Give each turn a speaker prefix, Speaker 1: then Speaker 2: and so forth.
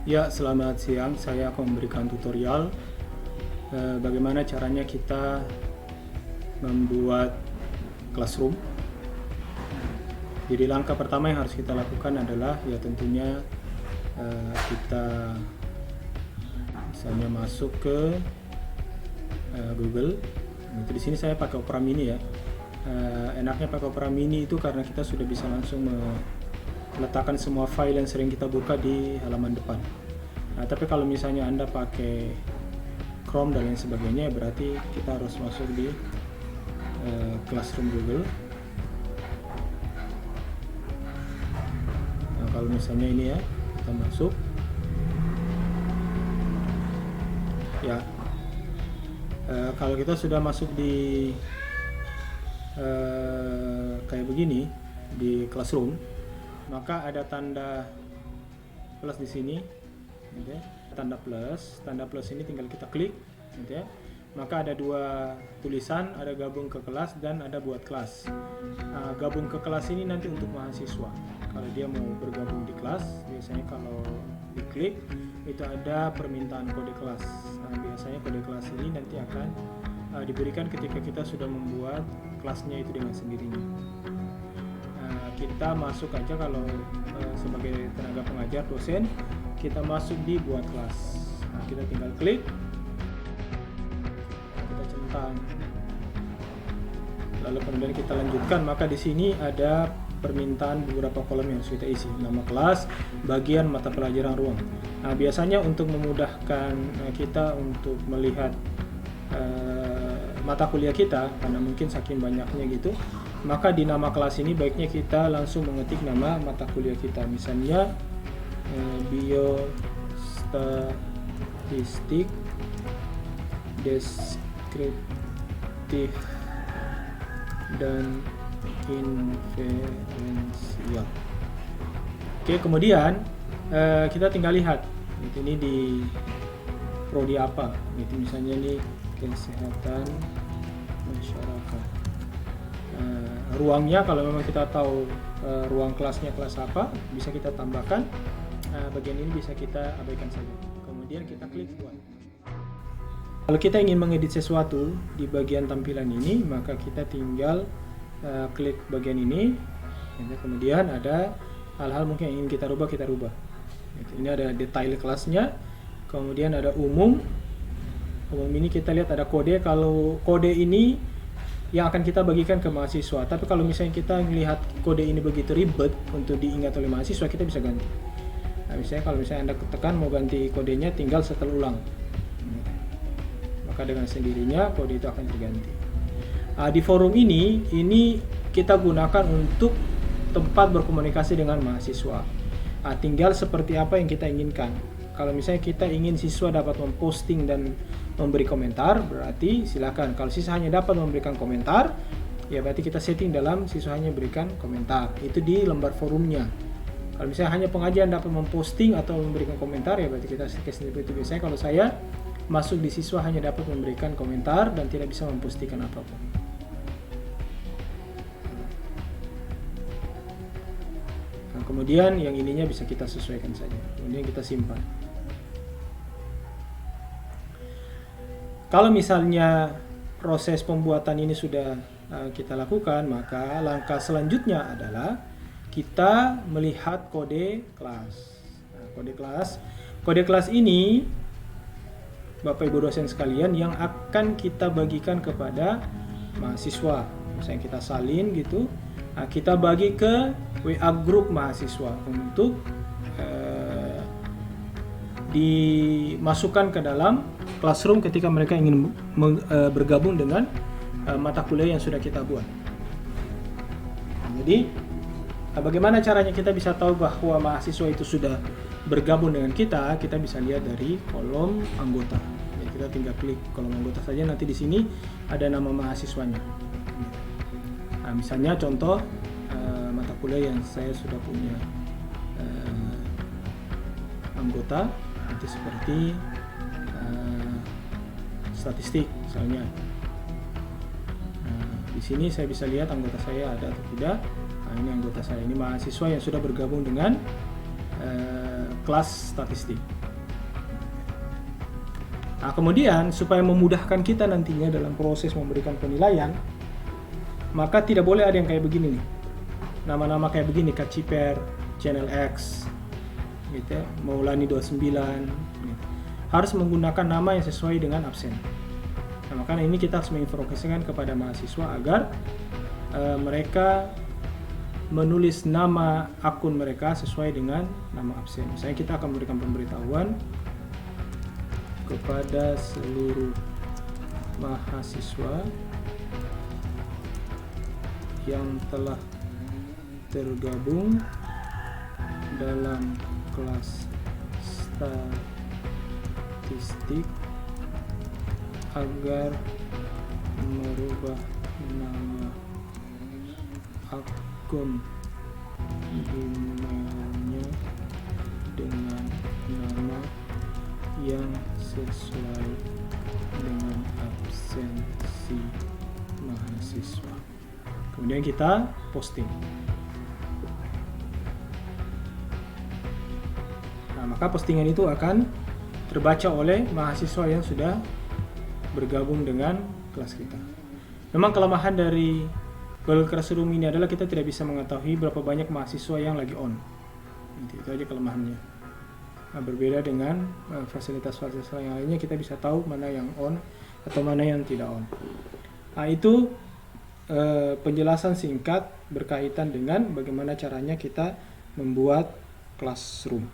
Speaker 1: Ya, selamat siang. Saya akan memberikan tutorial bagaimana caranya kita membuat classroom. Jadi langkah pertama yang harus kita lakukan adalah ya tentunya kita misalnya masuk ke Google. Itu di sini saya pakai Opera Mini ya. Enaknya pakai Opera Mini itu karena kita sudah bisa langsung meletakkan semua file yang sering kita buka di halaman depan. Nah, tapi kalau misalnya Anda pakai Chrome dan lain sebagainya, berarti kita harus masuk di Classroom Google. Nah, kalau misalnya ini ya, kita masuk. Ya, kalau kita sudah masuk di kayak begini di Classroom, maka ada tanda plus di sini, gitu ya. Tanda plus ini tinggal kita klik, gitu ya. Maka ada dua tulisan, ada gabung ke kelas dan ada buat kelas. Nah, gabung ke kelas ini nanti untuk mahasiswa. Kalau dia mau bergabung di kelas, biasanya kalau diklik itu ada permintaan kode kelas. Nah, biasanya kode kelas ini nanti akan diberikan ketika kita sudah membuat kelasnya itu dengan sendirinya. Kita masuk aja kalau sebagai tenaga pengajar dosen, kita masuk di buat kelas. Nah, kita tinggal klik, kita centang, lalu kemudian kita lanjutkan. Maka di sini ada permintaan beberapa kolom yang harus kita isi, nama kelas, bagian mata pelajaran, ruang. Nah, biasanya untuk memudahkan kita untuk melihat mata kuliah kita, karena mungkin saking banyaknya gitu, maka di nama kelas ini baiknya kita langsung mengetik nama mata kuliah kita, misalnya biostatistik deskriptif dan inferensial. Oke, kemudian kita tinggal lihat ini di prodi apa, itu misalnya ini kesehatan masyarakat. Ruangnya kalau memang kita tahu ruang kelasnya kelas apa, bisa kita tambahkan. Bagian ini bisa kita abaikan saja. Kemudian kita klik buat. Kalau kita ingin mengedit sesuatu di bagian tampilan ini, maka kita tinggal klik bagian ini. Kemudian ada hal-hal mungkin yang ingin kita rubah, kita rubah. Ini ada detail kelasnya. Kemudian ada umum. Umum ini kita lihat ada kode. Kalau kode ini yang akan kita bagikan ke mahasiswa. Tapi kalau misalnya kita melihat kode ini begitu ribet untuk diingat oleh mahasiswa, kita bisa ganti. Nah, misalnya kalau misalnya Anda tekan mau ganti kodenya, tinggal setel ulang. Maka dengan sendirinya kode itu akan terganti. Di forum ini kita gunakan untuk tempat berkomunikasi dengan mahasiswa. Tinggal seperti apa yang kita inginkan. Kalau misalnya kita ingin siswa dapat memposting dan memberi komentar, berarti silakan. Kalau siswa hanya dapat memberikan komentar, ya berarti kita setting dalam siswa hanya berikan komentar. Itu di lembar forumnya. Kalau misalnya hanya pengajar dapat memposting atau memberikan komentar, ya berarti kita setting sendiri. Itu biasanya kalau saya masuk di siswa hanya dapat memberikan komentar dan tidak bisa mempostingkan apapun. Nah, kemudian yang ininya bisa kita sesuaikan saja. Kemudian kita simpan. Kalau misalnya proses pembuatan ini sudah kita lakukan, maka langkah selanjutnya adalah kita melihat kode kelas. Nah, kode kelas ini, Bapak Ibu dosen sekalian, yang akan kita bagikan kepada mahasiswa. Misalnya kita salin gitu, kita bagi ke WA group mahasiswa untuk dimasukkan ke dalam classroom ketika mereka ingin bergabung dengan mata kuliah yang sudah kita buat. Jadi bagaimana caranya kita bisa tahu bahwa mahasiswa itu sudah bergabung dengan kita? Kita bisa lihat dari kolom anggota. Ya, kita tinggal klik kolom anggota saja, nanti di sini ada nama mahasiswanya. Nah, misalnya contoh mata kuliah yang saya sudah punya anggota, nanti seperti statistik misalnya. Di sini saya bisa lihat anggota saya ada atau tidak. Ini anggota saya, ini mahasiswa yang sudah bergabung dengan kelas statistik. Nah, kemudian supaya memudahkan kita nantinya dalam proses memberikan penilaian, maka tidak boleh ada yang kayak begini nih. Nama-nama kayak begini, Kaciper, Channel X, gitu ya, Maulani 29, gitu. Harus menggunakan nama yang sesuai dengan absen. Nah, makanya ini kita harus menginformasikan kepada mahasiswa agar mereka menulis nama akun mereka sesuai dengan nama absen. Misalnya kita akan memberikan pemberitahuan kepada seluruh mahasiswa yang telah tergabung dalam kelas statistik agar merubah nama akun emailnya dengan nama yang sesuai dengan absensi mahasiswa. Kemudian kita posting. Nah, maka postingan itu akan terbaca oleh mahasiswa yang sudah bergabung dengan kelas kita. Memang kelemahan dari Google Classroom ini adalah kita tidak bisa mengetahui berapa banyak mahasiswa yang lagi on. Itu aja kelemahannya. Nah, berbeda dengan fasilitas-fasilitas yang lainnya, kita bisa tahu mana yang on atau mana yang tidak on. Nah, itu penjelasan singkat berkaitan dengan bagaimana caranya kita membuat classroom.